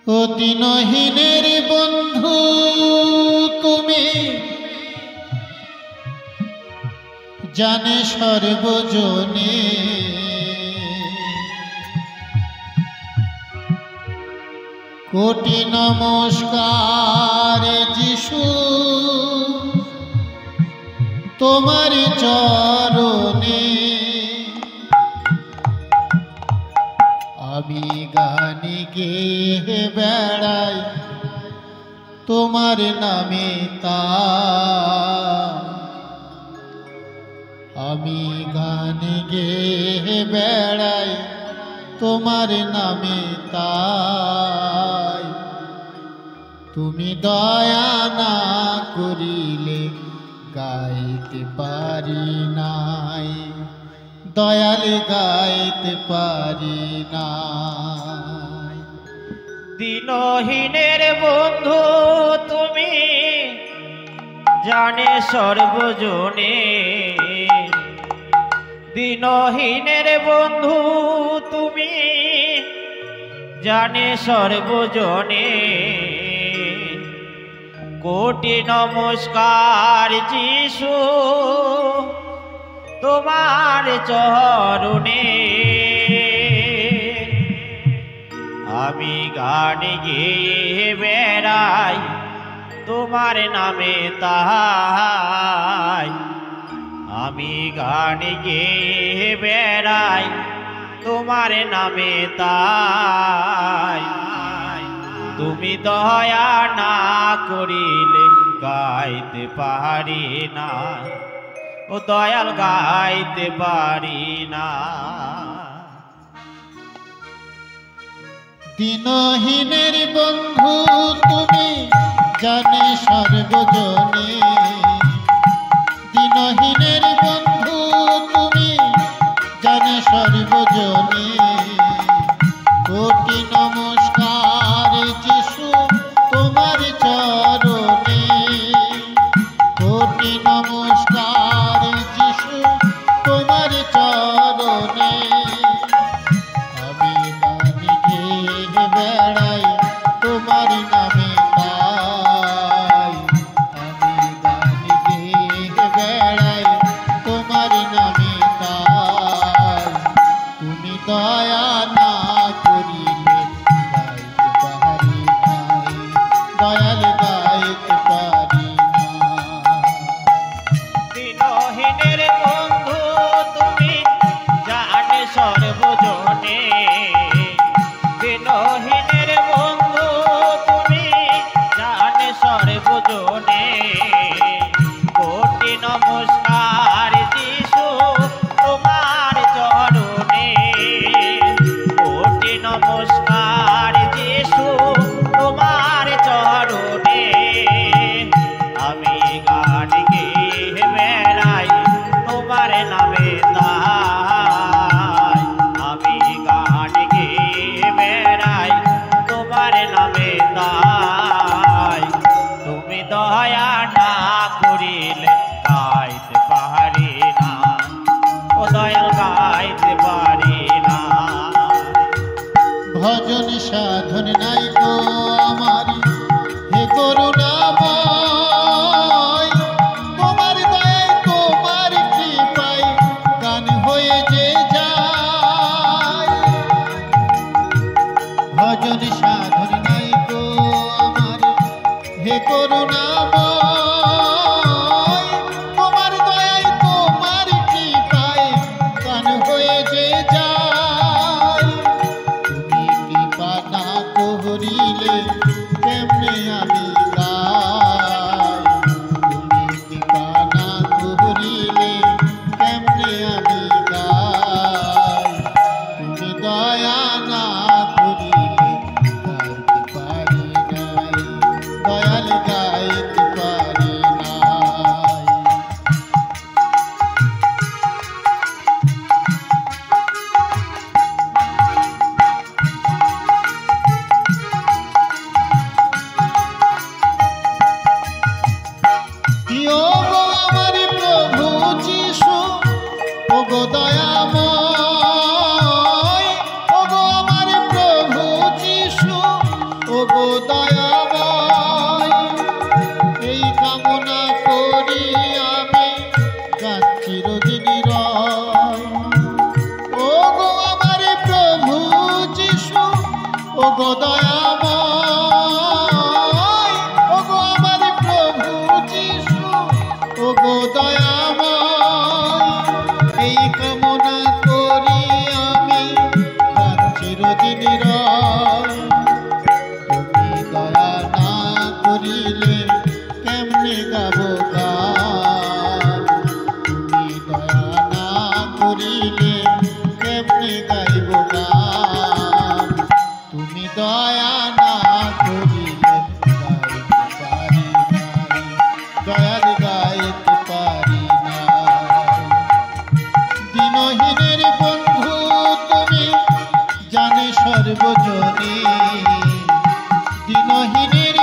অতিনহীনের বন্ধু তুমি, জানে সর্বজনে কোটি নমস্কার যিশু তোমার চরণে। আমি গানে গেয়ে বেড়াই তোমার নামে তা, আমি গানে গেয়ে বেড়াই তোমার নামে তাই। তুমি দয়া না করিলে গাইতে পারি নাই, দয়াল গাইতে পারি নাই। দিনহীনের বন্ধু তুমি, জানে সর্বজনে। দিনহীনের বন্ধু তুমি, জানে সর্বজনে কোটি নমস্কার যিশু তোমার চরণে। আমি গান গেয়ে বেড়াই তোমার নামে তাই, আমি গান গেয়ে বেড়াই তোমার নামে তাই। তুমি দয়া না করিলে গাইতে পারি না, ও দয়াল গাইতে পারি না। দিনহীনের বন্ধু তুমি, জানে সর্বজনে। দিনহীনের বন্ধু তুমি, জানে সর্বজনে কোটি নমস্কার যিশু তোমার চরণে। কোটি নমস্কার যিশু তোমার চরণে। আমি গানে গেয়ে বেড়াই তোমার নামে তাই, আমি গানে গেয়ে বেড়াই তোমার নামে তাই। তুমি দয়া না করিলে গাইতে পারি নাই, দয়াল গাইতে পারি না। দিনহীনের বন্ধু তুমি, জানে সর্বজনে। দিনহীনের বন্ধু তুমি, জানে সর্বজনে কোটি নমস্কার যিশু তোমার চরণে। কোটি নমস্কার যিশু তোমার চরণে। আমি গান গেয়ে বেড়াই তোমার নামে তাই, আমি গান গেয়ে বেড়াই তোমার নামে তাই। তুমি দয়া না করিলে গাইতে পারি না, ও দয়াল গাইতে পারি না। ভজন সাধন নাই গো আমার, হে করুণাময়। তোমার দয়ায় তোমার কৃপায় গান হয়ে যে যায়। ভজন সাধন নাই গো আমার, হে করুণাময়। তোমার দয়ায় তোমার কৃপায় গান হয়ে যে যায়। তুমি কৃপা না করিলে কেমনে আমি গাই, তুমি কৃপা না করিলে কেমনে আমি গাই। তুমি দয়া না করিলে গাইতে পারি নাই, দয়াল গাইতে পারি ওগো দয়াময়, ওগো আমার প্রভু যিশু, ওগো দয়াময়, এই কামনা করি আমি গান চিরদিন রয়। তুমি দয়া না করিলে কেমনে গাবো গান, তুমি দয়া না করিলে কেমনে গাইব গান, তুমি দয়া না করিলে গাইতে পারি নাই, দয়ার গাইতে পারি না। দিনহীনের বন্ধু তুমি জানে সর্বজনে, দিনহীনের